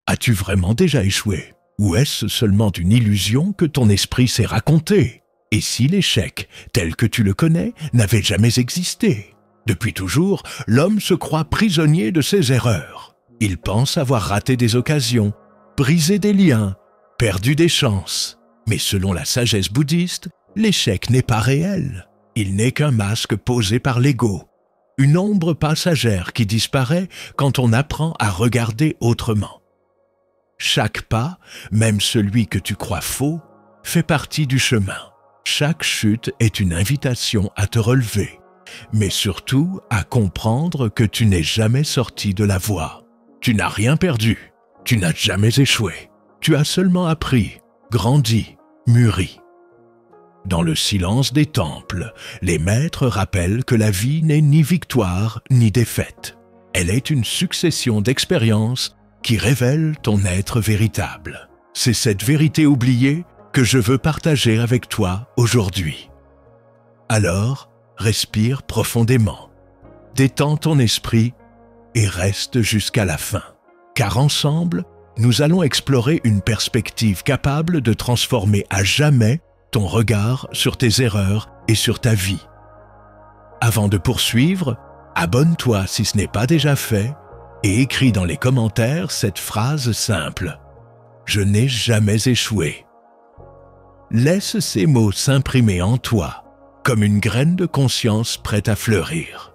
As-tu vraiment déjà échoué? Ou est-ce seulement une illusion que ton esprit s'est racontée? Et si l'échec, tel que tu le connais, n'avait jamais existé? Depuis toujours, l'homme se croit prisonnier de ses erreurs. Il pense avoir raté des occasions, brisé des liens, perdu des chances. Mais selon la sagesse bouddhiste, l'échec n'est pas réel. Il n'est qu'un masque posé par l'ego, une ombre passagère qui disparaît quand on apprend à regarder autrement. Chaque pas, même celui que tu crois faux, fait partie du chemin. Chaque chute est une invitation à te relever, mais surtout à comprendre que tu n'es jamais sorti de la voie. Tu n'as rien perdu, tu n'as jamais échoué. Tu as seulement appris, grandi, mûri. Dans le silence des temples, les maîtres rappellent que la vie n'est ni victoire ni défaite. Elle est une succession d'expériences qui révèlent ton être véritable. C'est cette vérité oubliée que je veux partager avec toi aujourd'hui. Alors, respire profondément, détends ton esprit et reste jusqu'à la fin. Car ensemble, nous allons explorer une perspective capable de transformer à jamais ton regard sur tes erreurs et sur ta vie. Avant de poursuivre, abonne-toi si ce n'est pas déjà fait et écris dans les commentaires cette phrase simple. Je n'ai jamais échoué. Laisse ces mots s'imprimer en toi, comme une graine de conscience prête à fleurir.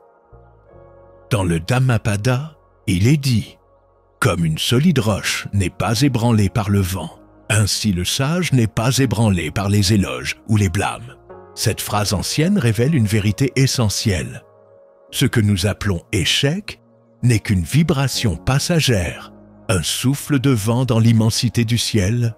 Dans le Dhammapada, il est dit « Comme une solide roche n'est pas ébranlée par le vent, ainsi le sage n'est pas ébranlé par les éloges ou les blâmes. » Cette phrase ancienne révèle une vérité essentielle. Ce que nous appelons échec n'est qu'une vibration passagère, un souffle de vent dans l'immensité du ciel.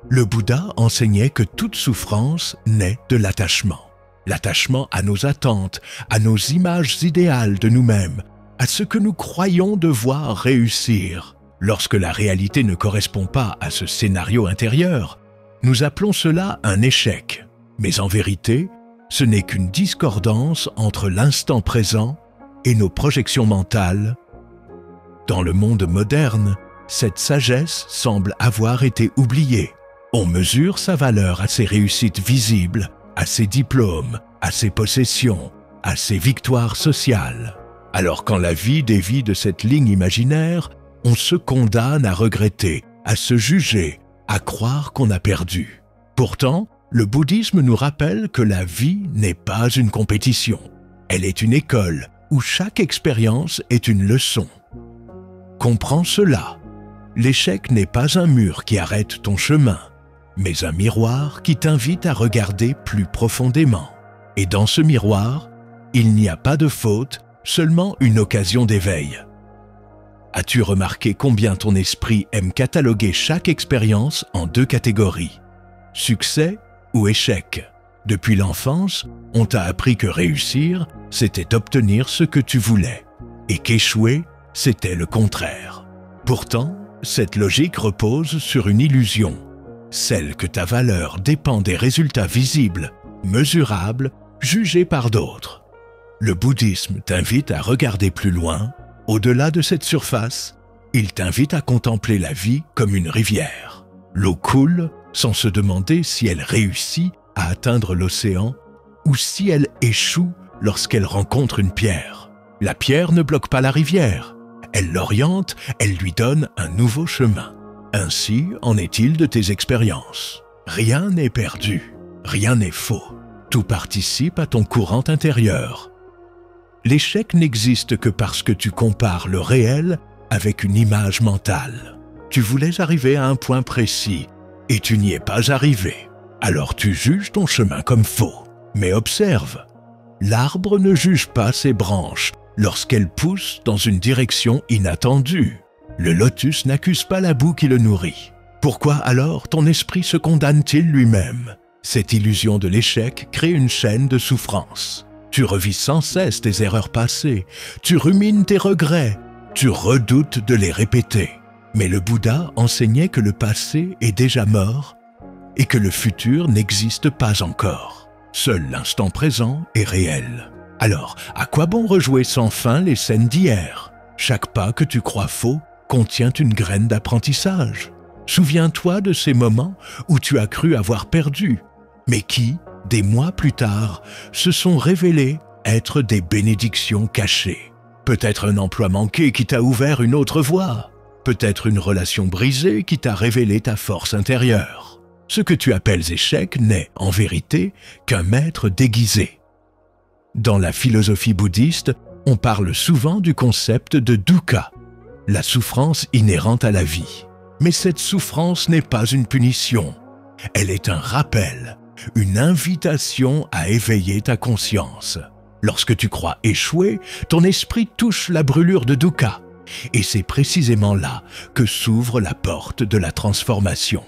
Le Bouddha enseignait que toute souffrance naît de l'attachement. L'attachement à nos attentes, à nos images idéales de nous-mêmes, à ce que nous croyons devoir réussir. Lorsque la réalité ne correspond pas à ce scénario intérieur, nous appelons cela un échec. Mais en vérité, ce n'est qu'une discordance entre l'instant présent et nos projections mentales. Dans le monde moderne, cette sagesse semble avoir été oubliée. On mesure sa valeur à ses réussites visibles, à ses diplômes, à ses possessions, à ses victoires sociales. Alors quand la vie dévie de cette ligne imaginaire, on se condamne à regretter, à se juger, à croire qu'on a perdu. Pourtant, le bouddhisme nous rappelle que la vie n'est pas une compétition. Elle est une école où chaque expérience est une leçon. Comprends cela. L'échec n'est pas un mur qui arrête ton chemin, mais un miroir qui t'invite à regarder plus profondément. Et dans ce miroir, il n'y a pas de faute, seulement une occasion d'éveil. As-tu remarqué combien ton esprit aime cataloguer chaque expérience en deux catégories, succès ou échec? Depuis l'enfance, on t'a appris que réussir, c'était obtenir ce que tu voulais, et qu'échouer, c'était le contraire. Pourtant, cette logique repose sur une illusion, celle que ta valeur dépend des résultats visibles, mesurables, jugés par d'autres. Le bouddhisme t'invite à regarder plus loin, au-delà de cette surface. Il t'invite à contempler la vie comme une rivière. L'eau coule sans se demander si elle réussit à atteindre l'océan ou si elle échoue lorsqu'elle rencontre une pierre. La pierre ne bloque pas la rivière. Elle l'oriente, elle lui donne un nouveau chemin. Ainsi en est-il de tes expériences. Rien n'est perdu, rien n'est faux. Tout participe à ton courant intérieur. L'échec n'existe que parce que tu compares le réel avec une image mentale. Tu voulais arriver à un point précis et tu n'y es pas arrivé. Alors tu juges ton chemin comme faux. Mais observe, l'arbre ne juge pas ses branches lorsqu'elles poussent dans une direction inattendue. Le lotus n'accuse pas la boue qui le nourrit. Pourquoi alors ton esprit se condamne-t-il lui-même? Cette illusion de l'échec crée une chaîne de souffrance. Tu revis sans cesse tes erreurs passées, tu rumines tes regrets, tu redoutes de les répéter. Mais le Bouddha enseignait que le passé est déjà mort et que le futur n'existe pas encore. Seul l'instant présent est réel. Alors, à quoi bon rejouer sans fin les scènes d'hier? Chaque pas que tu crois faux contient une graine d'apprentissage. Souviens-toi de ces moments où tu as cru avoir perdu, mais qui, des mois plus tard, se sont révélés être des bénédictions cachées. Peut-être un emploi manqué qui t'a ouvert une autre voie. Peut-être une relation brisée qui t'a révélé ta force intérieure. Ce que tu appelles échec n'est, en vérité, qu'un maître déguisé. Dans la philosophie bouddhiste, on parle souvent du concept de dukkha, la souffrance inhérente à la vie. Mais cette souffrance n'est pas une punition. Elle est un rappel, une invitation à éveiller ta conscience. Lorsque tu crois échouer, ton esprit touche la brûlure de dukkha. Et c'est précisément là que s'ouvre la porte de la transformation.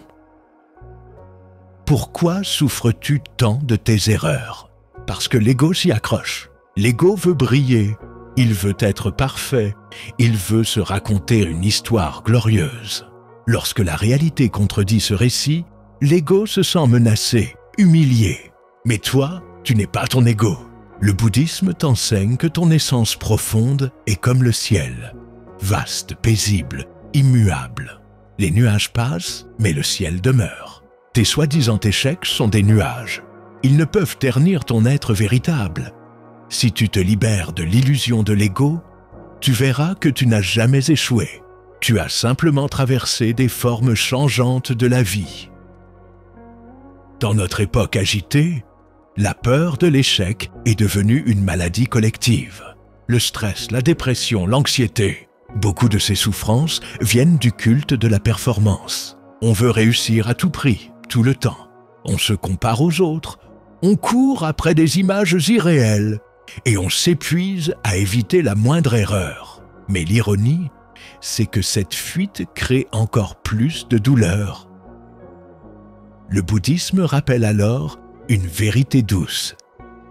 Pourquoi souffres-tu tant de tes erreurs? Parce que l'ego s'y accroche. L'ego veut briller, il veut être parfait, il veut se raconter une histoire glorieuse. Lorsque la réalité contredit ce récit, l'ego se sent menacé, humilié. Mais toi, tu n'es pas ton ego. Le bouddhisme t'enseigne que ton essence profonde est comme le ciel, vaste, paisible, immuable. Les nuages passent, mais le ciel demeure. Tes soi-disant échecs sont des nuages. Ils ne peuvent ternir ton être véritable. Si tu te libères de l'illusion de l'ego, tu verras que tu n'as jamais échoué. Tu as simplement traversé des formes changeantes de la vie. Dans notre époque agitée, la peur de l'échec est devenue une maladie collective. Le stress, la dépression, l'anxiété, beaucoup de ces souffrances viennent du culte de la performance. On veut réussir à tout prix, tout le temps. On se compare aux autres, on court après des images irréelles et on s'épuise à éviter la moindre erreur. Mais l'ironie, c'est que cette fuite crée encore plus de douleur. Le bouddhisme rappelle alors une vérité douce.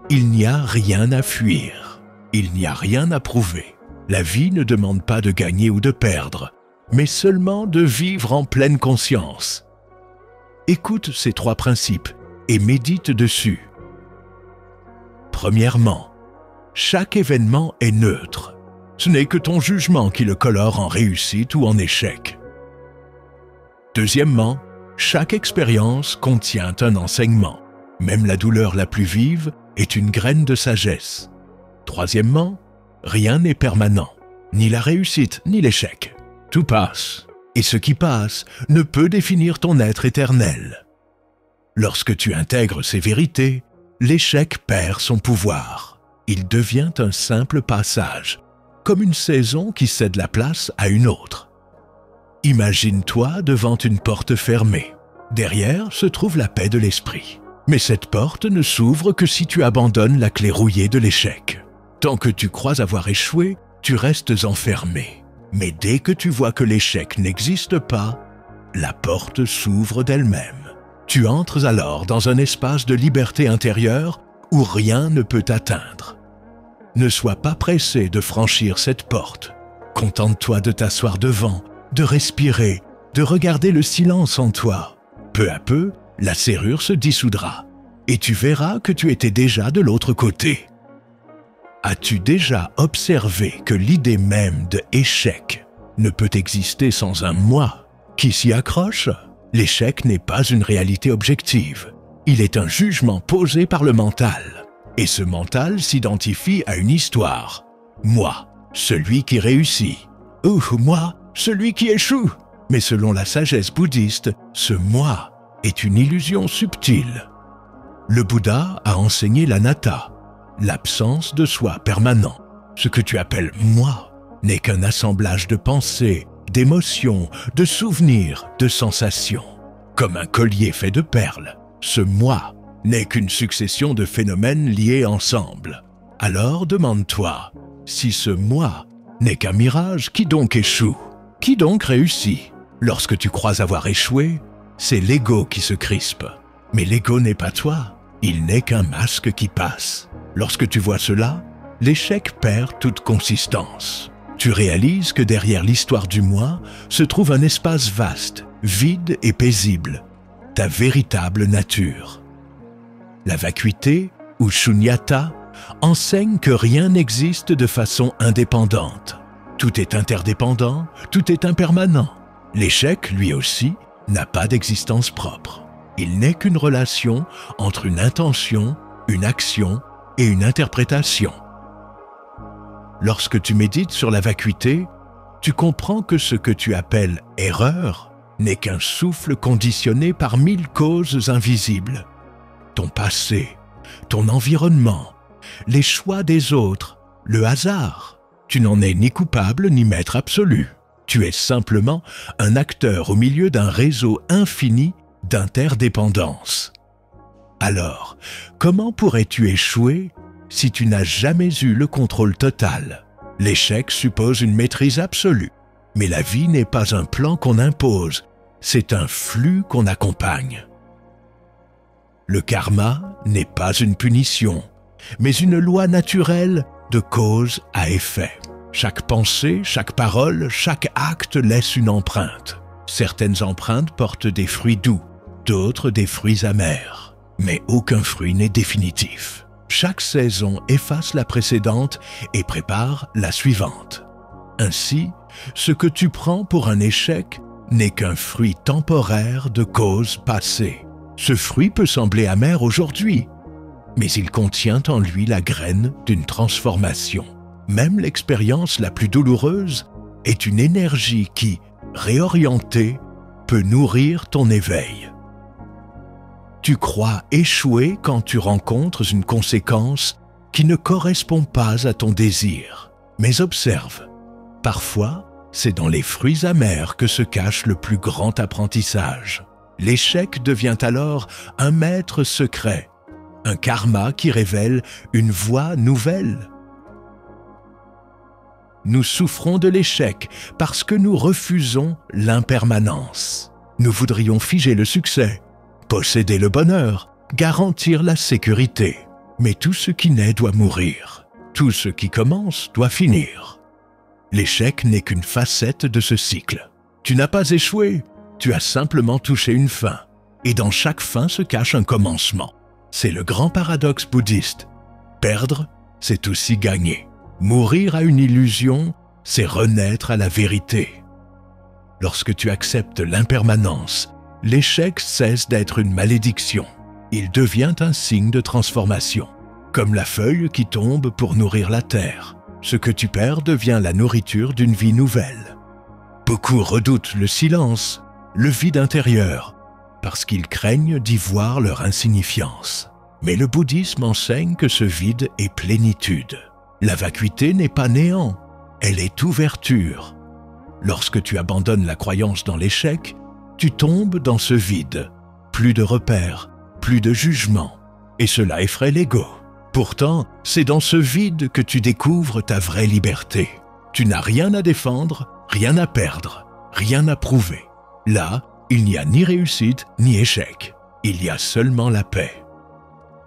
Il n'y a rien à fuir, il n'y a rien à prouver. La vie ne demande pas de gagner ou de perdre, mais seulement de vivre en pleine conscience. Écoute ces 3 principes et médite dessus. Premièrement, chaque événement est neutre. Ce n'est que ton jugement qui le colore en réussite ou en échec. Deuxièmement, chaque expérience contient un enseignement. Même la douleur la plus vive est une graine de sagesse. Troisièmement, rien n'est permanent, ni la réussite ni l'échec. Tout passe, et ce qui passe ne peut définir ton être éternel. Lorsque tu intègres ces vérités, l'échec perd son pouvoir. Il devient un simple passage, comme une saison qui cède la place à une autre. Imagine-toi devant une porte fermée. Derrière se trouve la paix de l'esprit. Mais cette porte ne s'ouvre que si tu abandonnes la clé rouillée de l'échec. Tant que tu crois avoir échoué, tu restes enfermé. Mais dès que tu vois que l'échec n'existe pas, la porte s'ouvre d'elle-même. Tu entres alors dans un espace de liberté intérieure où rien ne peut t'atteindre. Ne sois pas pressé de franchir cette porte. Contente-toi de t'asseoir devant, de respirer, de regarder le silence en toi. Peu à peu, la serrure se dissoudra et tu verras que tu étais déjà de l'autre côté. As-tu déjà observé que l'idée même de échec ne peut exister sans un moi qui s'y accroche? L'échec n'est pas une réalité objective. Il est un jugement posé par le mental. Et ce mental s'identifie à une histoire. Moi, celui qui réussit. Ou moi, celui qui échoue. Mais selon la sagesse bouddhiste, ce moi est une illusion subtile. Le Bouddha a enseigné l'anatta, l'absence de soi permanent. Ce que tu appelles « moi » n'est qu'un assemblage de pensées, d'émotions, de souvenirs, de sensations. Comme un collier fait de perles, ce « moi » n'est qu'une succession de phénomènes liés ensemble. Alors demande-toi, si ce « moi » n'est qu'un mirage, qui donc échoue? Qui donc réussit? Lorsque tu crois avoir échoué, c'est l'ego qui se crispe. Mais l'ego n'est pas toi, il n'est qu'un masque qui passe. Lorsque tu vois cela, l'échec perd toute consistance. Tu réalises que derrière l'histoire du moi se trouve un espace vaste, vide et paisible, ta véritable nature. La vacuité, ou shunyata, enseigne que rien n'existe de façon indépendante. Tout est interdépendant, tout est impermanent. L'échec, lui aussi, n'a pas d'existence propre. Il n'est qu'une relation entre une intention, une action et une interprétation. Lorsque tu médites sur la vacuité, tu comprends que ce que tu appelles erreur n'est qu'un souffle conditionné par 1000 causes invisibles. Ton passé, ton environnement, les choix des autres, le hasard. Tu n'en es ni coupable ni maître absolu. Tu es simplement un acteur au milieu d'un réseau infini d'interdépendance. Alors, comment pourrais-tu échouer si tu n'as jamais eu le contrôle total? L'échec suppose une maîtrise absolue, mais la vie n'est pas un plan qu'on impose, c'est un flux qu'on accompagne. Le karma n'est pas une punition, mais une loi naturelle de cause à effet. Chaque pensée, chaque parole, chaque acte laisse une empreinte. Certaines empreintes portent des fruits doux, d'autres des fruits amers. Mais aucun fruit n'est définitif. Chaque saison efface la précédente et prépare la suivante. Ainsi, ce que tu prends pour un échec n'est qu'un fruit temporaire de causes passées. Ce fruit peut sembler amer aujourd'hui, mais il contient en lui la graine d'une transformation. Même l'expérience la plus douloureuse est une énergie qui, réorientée, peut nourrir ton éveil. Tu crois échouer quand tu rencontres une conséquence qui ne correspond pas à ton désir. Mais observe, parfois, c'est dans les fruits amers que se cache le plus grand apprentissage. L'échec devient alors un maître secret, un karma qui révèle une voie nouvelle. Nous souffrons de l'échec parce que nous refusons l'impermanence. Nous voudrions figer le succès, posséder le bonheur, garantir la sécurité. Mais tout ce qui naît doit mourir. Tout ce qui commence doit finir. L'échec n'est qu'une facette de ce cycle. Tu n'as pas échoué, tu as simplement touché une fin. Et dans chaque fin se cache un commencement. C'est le grand paradoxe bouddhiste. Perdre, c'est aussi gagner. Mourir à une illusion, c'est renaître à la vérité. Lorsque tu acceptes l'impermanence, l'échec cesse d'être une malédiction. Il devient un signe de transformation. Comme la feuille qui tombe pour nourrir la terre. Ce que tu perds devient la nourriture d'une vie nouvelle. Beaucoup redoutent le silence, le vide intérieur, parce qu'ils craignent d'y voir leur insignifiance. Mais le bouddhisme enseigne que ce vide est plénitude. La vacuité n'est pas néant, elle est ouverture. Lorsque tu abandonnes la croyance dans l'échec, tu tombes dans ce vide. Plus de repères, plus de jugement. Et cela effraie l'ego. Pourtant, c'est dans ce vide que tu découvres ta vraie liberté. Tu n'as rien à défendre, rien à perdre, rien à prouver. Là, il n'y a ni réussite ni échec. Il y a seulement la paix.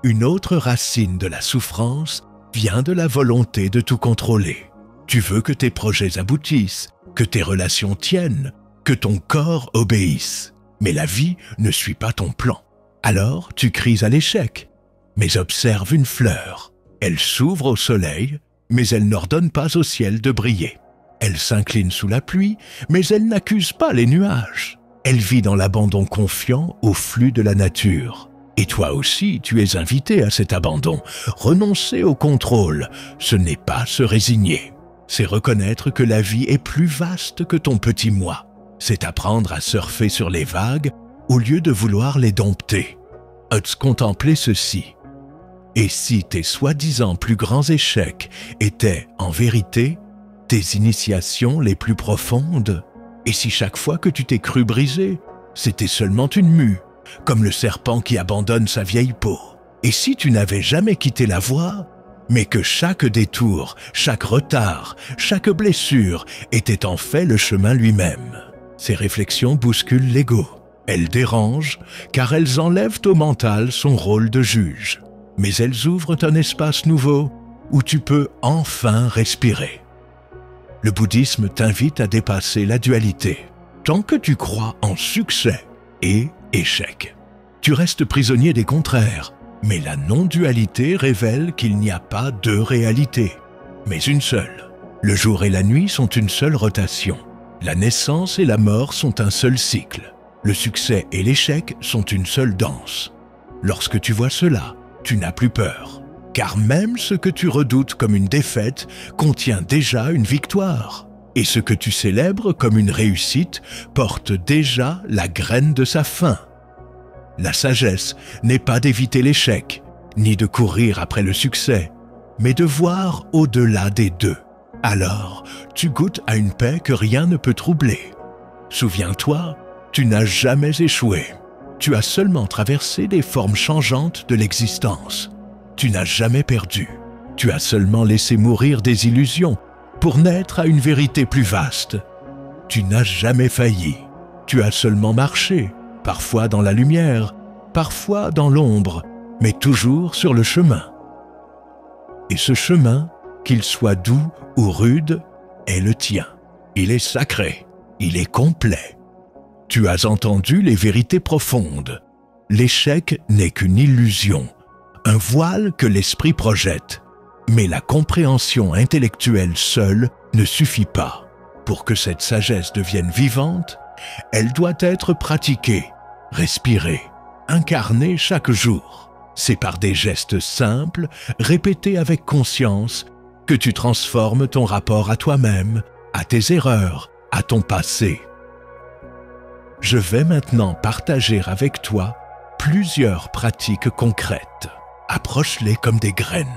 Une autre racine de la souffrance vient de la volonté de tout contrôler. Tu veux que tes projets aboutissent, que tes relations tiennent, que ton corps obéisse. Mais la vie ne suit pas ton plan. Alors, tu cries à l'échec. Mais observe une fleur. Elle s'ouvre au soleil, mais elle n'ordonne pas au ciel de briller. Elle s'incline sous la pluie, mais elle n'accuse pas les nuages. Elle vit dans l'abandon confiant au flux de la nature. Et toi aussi, tu es invité à cet abandon. Renoncer au contrôle, ce n'est pas se résigner. C'est reconnaître que la vie est plus vaste que ton petit moi. C'est apprendre à surfer sur les vagues au lieu de vouloir les dompter. As-tu contemplé ceci? Et si tes soi-disant plus grands échecs étaient, en vérité, tes initiations les plus profondes? Et si chaque fois que tu t'es cru brisé, c'était seulement une mue, comme le serpent qui abandonne sa vieille peau? Et si tu n'avais jamais quitté la voie, mais que chaque détour, chaque retard, chaque blessure était en fait le chemin lui-même? Ces réflexions bousculent l'ego. Elles dérangent, car elles enlèvent au mental son rôle de juge. Mais elles ouvrent un espace nouveau où tu peux enfin respirer. Le bouddhisme t'invite à dépasser la dualité. Tant que tu crois en succès et échec, tu restes prisonnier des contraires. Mais la non-dualité révèle qu'il n'y a pas deux réalités, mais une seule. Le jour et la nuit sont une seule rotation. La naissance et la mort sont un seul cycle. Le succès et l'échec sont une seule danse. Lorsque tu vois cela, tu n'as plus peur. Car même ce que tu redoutes comme une défaite contient déjà une victoire. Et ce que tu célèbres comme une réussite porte déjà la graine de sa fin. La sagesse n'est pas d'éviter l'échec, ni de courir après le succès, mais de voir au-delà des deux. Alors, tu goûtes à une paix que rien ne peut troubler. Souviens-toi, tu n'as jamais échoué. Tu as seulement traversé des formes changeantes de l'existence. Tu n'as jamais perdu. Tu as seulement laissé mourir des illusions pour naître à une vérité plus vaste. Tu n'as jamais failli. Tu as seulement marché, parfois dans la lumière, parfois dans l'ombre, mais toujours sur le chemin. Et ce chemin, qu'il soit doux ou rude, est le tien. Il est sacré, il est complet. Tu as entendu les vérités profondes. L'échec n'est qu'une illusion, un voile que l'esprit projette. Mais la compréhension intellectuelle seule ne suffit pas. Pour que cette sagesse devienne vivante, elle doit être pratiquée, respirée, incarnée chaque jour. C'est par des gestes simples, répétés avec conscience, que tu transformes ton rapport à toi-même, à tes erreurs, à ton passé. Je vais maintenant partager avec toi plusieurs pratiques concrètes. Approche-les comme des graines.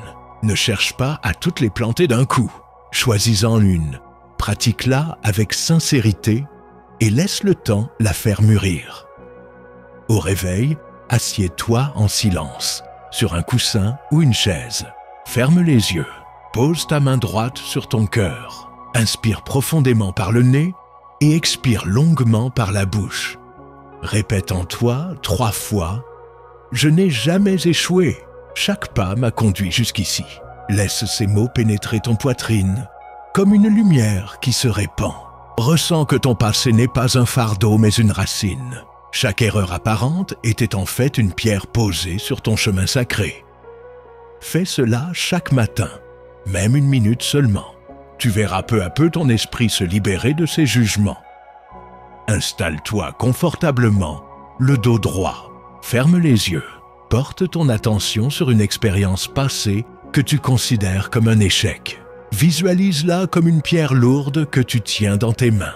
Ne cherche pas à toutes les planter d'un coup. Choisis-en une, pratique-la avec sincérité et laisse le temps la faire mûrir. Au réveil, assieds-toi en silence, sur un coussin ou une chaise. Ferme les yeux, pose ta main droite sur ton cœur. Inspire profondément par le nez et expire longuement par la bouche. Répète en toi 3 fois « Je n'ai jamais échoué ». Chaque pas m'a conduit jusqu'ici. Laisse ces mots pénétrer ton poitrine, comme une lumière qui se répand. Ressens que ton passé n'est pas un fardeau mais une racine. Chaque erreur apparente était en fait une pierre posée sur ton chemin sacré. Fais cela chaque matin, même 1 minute seulement. Tu verras peu à peu ton esprit se libérer de ses jugements. Installe-toi confortablement, le dos droit. Ferme les yeux. Porte ton attention sur une expérience passée que tu considères comme un échec. Visualise-la comme une pierre lourde que tu tiens dans tes mains.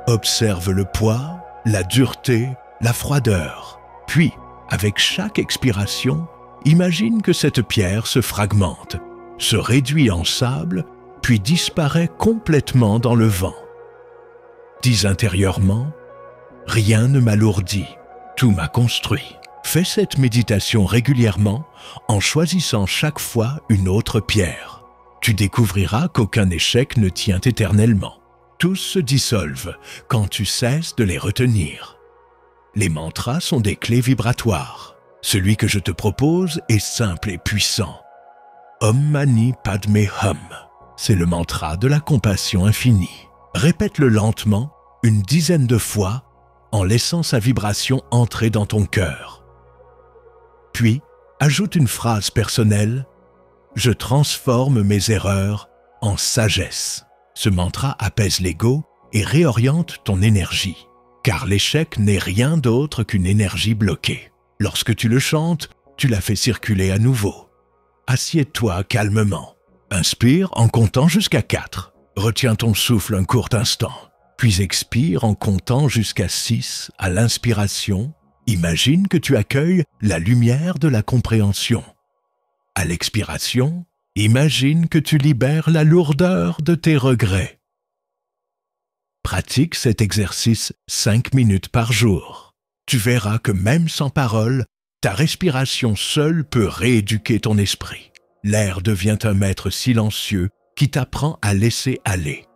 Observe le poids, la dureté, la froideur. Puis, avec chaque expiration, imagine que cette pierre se fragmente, se réduit en sable, puis disparaît complètement dans le vent. Dis intérieurement, « Rien ne m'alourdit, tout m'a construit ». Fais cette méditation régulièrement en choisissant chaque fois une autre pierre. Tu découvriras qu'aucun échec ne tient éternellement. Tous se dissolvent quand tu cesses de les retenir. Les mantras sont des clés vibratoires. Celui que je te propose est simple et puissant. Om Mani Padme Hum. C'est le mantra de la compassion infinie. Répète-le lentement, 10 de fois, en laissant sa vibration entrer dans ton cœur. Puis, ajoute une phrase personnelle « Je transforme mes erreurs en sagesse ». Ce mantra apaise l'ego et réoriente ton énergie, car l'échec n'est rien d'autre qu'une énergie bloquée. Lorsque tu le chantes, tu la fais circuler à nouveau. Assieds-toi calmement. Inspire en comptant jusqu'à 4. Retiens ton souffle un court instant. Puis expire en comptant jusqu'à 6 à l'inspiration. Imagine que tu accueilles la lumière de la compréhension. À l'expiration, imagine que tu libères la lourdeur de tes regrets. Pratique cet exercice 5 minutes par jour. Tu verras que même sans parole, ta respiration seule peut rééduquer ton esprit. L'air devient un maître silencieux qui t'apprend à laisser aller.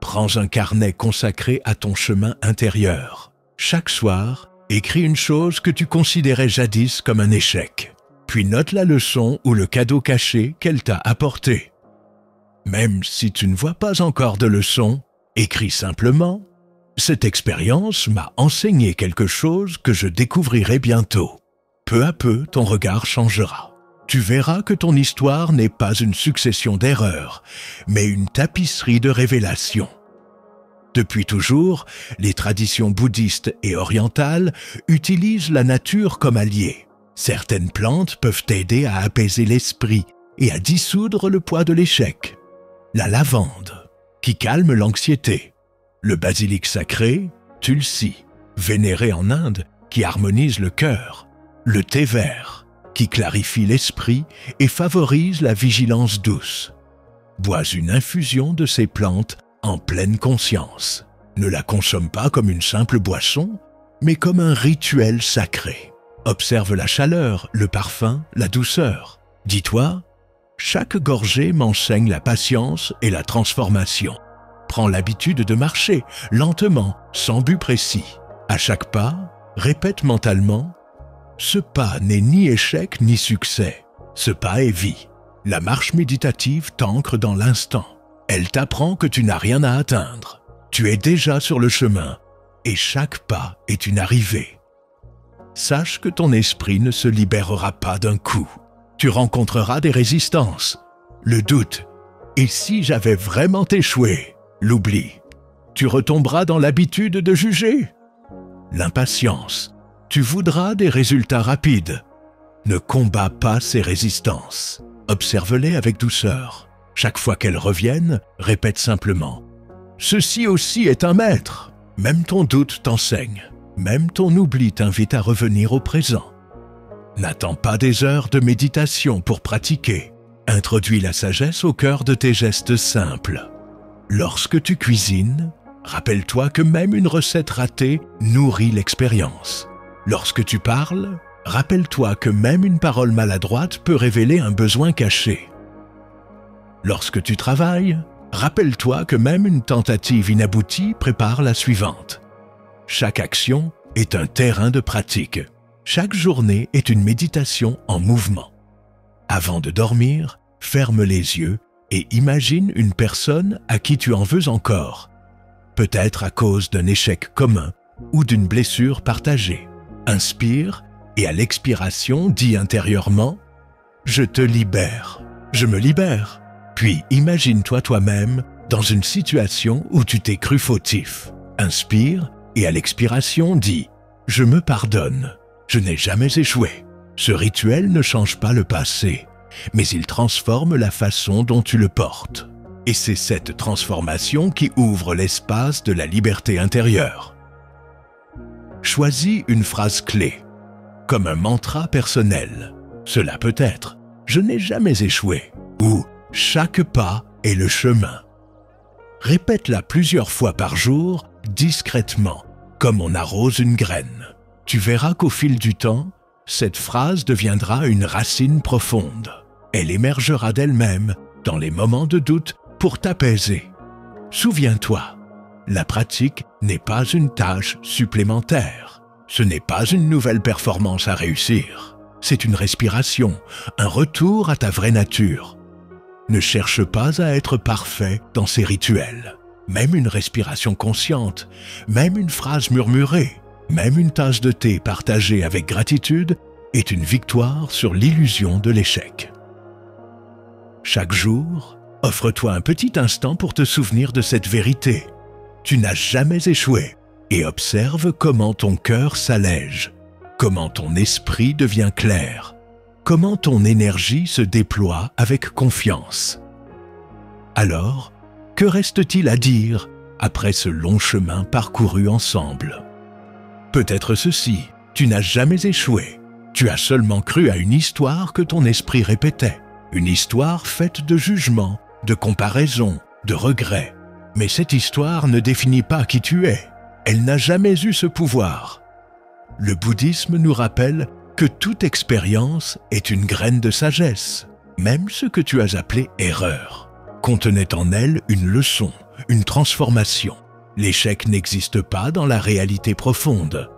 Prends un carnet consacré à ton chemin intérieur. Chaque soir, écris une chose que tu considérais jadis comme un échec, puis note la leçon ou le cadeau caché qu'elle t'a apporté. Même si tu ne vois pas encore de leçon, écris simplement « Cette expérience m'a enseigné quelque chose que je découvrirai bientôt ». Peu à peu, ton regard changera. tu verras que ton histoire n'est pas une succession d'erreurs, mais une tapisserie de révélations. Depuis toujours, les traditions bouddhistes et orientales utilisent la nature comme allié. Certaines plantes peuvent aider à apaiser l'esprit et à dissoudre le poids de l'échec. La lavande, qui calme l'anxiété. Le basilic sacré, tulsi, vénéré en Inde, qui harmonise le cœur. Le thé vert, qui clarifie l'esprit et favorise la vigilance douce. Bois une infusion de ces plantes en pleine conscience. Ne la consomme pas comme une simple boisson, mais comme un rituel sacré. Observe la chaleur, le parfum, la douceur. Dis-toi, chaque gorgée m'enseigne la patience et la transformation. Prends l'habitude de marcher, lentement, sans but précis. À chaque pas, répète mentalement, ce pas n'est ni échec ni succès. Ce pas est vie. La marche méditative t'ancre dans l'instant. Elle t'apprend que tu n'as rien à atteindre. Tu es déjà sur le chemin et chaque pas est une arrivée. Sache que ton esprit ne se libérera pas d'un coup. Tu rencontreras des résistances, le doute. Et si j'avais vraiment échoué, l'oubli. Tu retomberas dans l'habitude de juger. L'impatience. Tu voudras des résultats rapides. Ne combats pas ces résistances. Observe-les avec douceur. Chaque fois qu'elles reviennent, répète simplement « Ceci aussi est un maître ». Même ton doute t'enseigne. Même ton oubli t'invite à revenir au présent. N'attends pas des heures de méditation pour pratiquer. Introduis la sagesse au cœur de tes gestes simples. Lorsque tu cuisines, rappelle-toi que même une recette ratée nourrit l'expérience. Lorsque tu parles, rappelle-toi que même une parole maladroite peut révéler un besoin caché. Lorsque tu travailles, rappelle-toi que même une tentative inaboutie prépare la suivante. Chaque action est un terrain de pratique. Chaque journée est une méditation en mouvement. Avant de dormir, ferme les yeux et imagine une personne à qui tu en veux encore, peut-être à cause d'un échec commun ou d'une blessure partagée. Inspire et à l'expiration, dis intérieurement « Je te libère, je me libère ». Puis imagine-toi toi-même dans une situation où tu t'es cru fautif. Inspire et à l'expiration, dis « Je me pardonne, je n'ai jamais échoué ». Ce rituel ne change pas le passé, mais il transforme la façon dont tu le portes. Et c'est cette transformation qui ouvre l'espace de la liberté intérieure. Choisis une phrase clé, comme un mantra personnel. Cela peut être « Je n'ai jamais échoué » ou « Chaque pas est le chemin ». Répète-la plusieurs fois par jour, discrètement, comme on arrose une graine. Tu verras qu'au fil du temps, cette phrase deviendra une racine profonde. Elle émergera d'elle-même dans les moments de doute pour t'apaiser. Souviens-toi, la pratique n'est pas une tâche supplémentaire. Ce n'est pas une nouvelle performance à réussir. C'est une respiration, un retour à ta vraie nature. Ne cherche pas à être parfait dans ces rituels. Même une respiration consciente, même une phrase murmurée, même une tasse de thé partagée avec gratitude est une victoire sur l'illusion de l'échec. Chaque jour, offre-toi un petit instant pour te souvenir de cette vérité. Tu n'as jamais échoué et observe comment ton cœur s'allège, comment ton esprit devient clair, comment ton énergie se déploie avec confiance. Alors, que reste-t-il à dire après ce long chemin parcouru ensemble? Peut-être ceci, tu n'as jamais échoué. Tu as seulement cru à une histoire que ton esprit répétait. Une histoire faite de jugements, de comparaisons, de regrets. Mais cette histoire ne définit pas qui tu es. Elle n'a jamais eu ce pouvoir. Le bouddhisme nous rappelle que toute expérience est une graine de sagesse. Même ce que tu as appelé erreur contenait en elle une leçon, une transformation. L'échec n'existe pas dans la réalité profonde.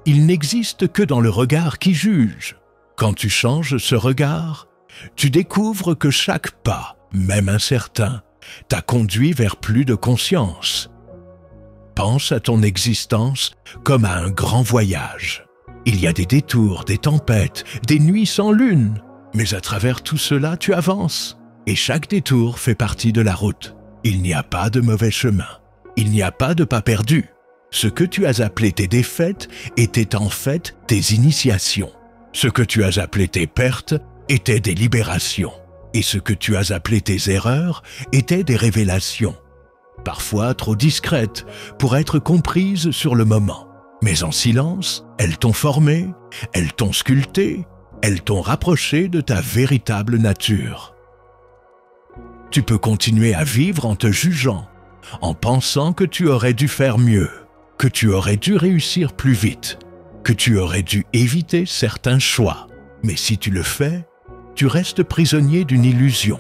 Il n'existe que dans le regard qui juge. Quand tu changes ce regard, tu découvres que chaque pas, même incertain, t'a conduit vers plus de conscience. Pense à ton existence comme à un grand voyage. Il y a des détours, des tempêtes, des nuits sans lune. Mais à travers tout cela, tu avances. Et chaque détour fait partie de la route. Il n'y a pas de mauvais chemin. Il n'y a pas de pas perdu. Ce que tu as appelé tes défaites étaient en fait tes initiations. Ce que tu as appelé tes pertes étaient des libérations. Et ce que tu as appelé tes erreurs étaient des révélations. Parfois trop discrètes pour être comprises sur le moment. Mais en silence, elles t'ont formé, elles t'ont sculpté, elles t'ont rapproché de ta véritable nature. Tu peux continuer à vivre en te jugeant, en pensant que tu aurais dû faire mieux, que tu aurais dû réussir plus vite, que tu aurais dû éviter certains choix. Mais si tu le fais, tu restes prisonnier d'une illusion.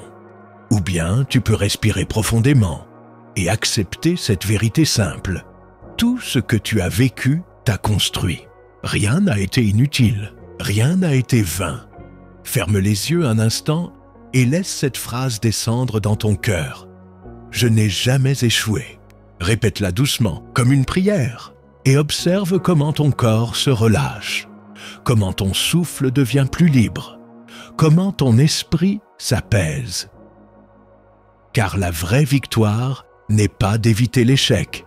Ou bien tu peux respirer profondément et accepter cette vérité simple. Tout ce que tu as vécu t'a construit. Rien n'a été inutile, rien n'a été vain. Ferme les yeux un instant et laisse cette phrase descendre dans ton cœur. Je n'ai jamais échoué. Répète-la doucement, comme une prière, et observe comment ton corps se relâche, comment ton souffle devient plus libre, comment ton esprit s'apaise. Car la vraie victoire n'est pas d'éviter l'échec,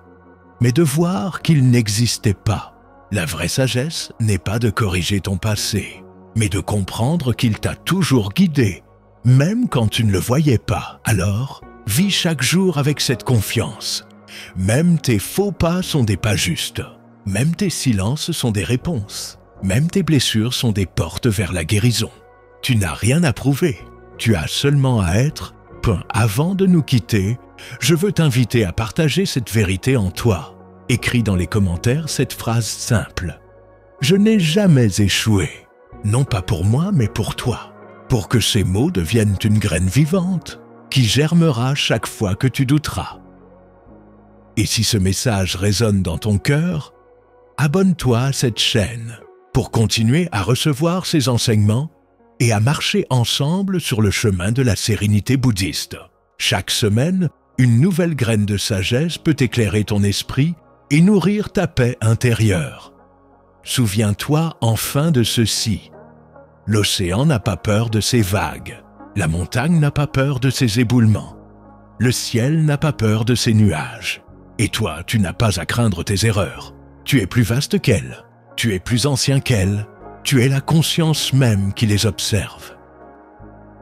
mais de voir qu'il n'existait pas. La vraie sagesse n'est pas de corriger ton passé, mais de comprendre qu'il t'a toujours guidé, même quand tu ne le voyais pas. Alors, vis chaque jour avec cette confiance. Même tes faux pas sont des pas justes. Même tes silences sont des réponses. Même tes blessures sont des portes vers la guérison. Tu n'as rien à prouver. Tu as seulement à être. Avant de nous quitter, je veux t'inviter à partager cette vérité en toi. Écris dans les commentaires cette phrase simple. Je n'ai jamais échoué. Non pas pour moi, mais pour toi. Pour que ces mots deviennent une graine vivante qui germera chaque fois que tu douteras. Et si ce message résonne dans ton cœur, abonne-toi à cette chaîne pour continuer à recevoir ces enseignements et à marcher ensemble sur le chemin de la sérénité bouddhiste. Chaque semaine, une nouvelle graine de sagesse peut éclairer ton esprit et nourrir ta paix intérieure. Souviens-toi enfin de ceci. L'océan n'a pas peur de ses vagues. La montagne n'a pas peur de ses éboulements. Le ciel n'a pas peur de ses nuages. Et toi, tu n'as pas à craindre tes erreurs. Tu es plus vaste qu'elles. Tu es plus ancien qu'elles. Tu es la conscience même qui les observe.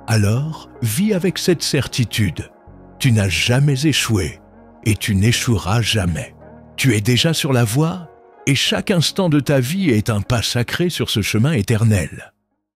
Alors, vis avec cette certitude. Tu n'as jamais échoué et tu n'échoueras jamais. Tu es déjà sur la voie et chaque instant de ta vie est un pas sacré sur ce chemin éternel.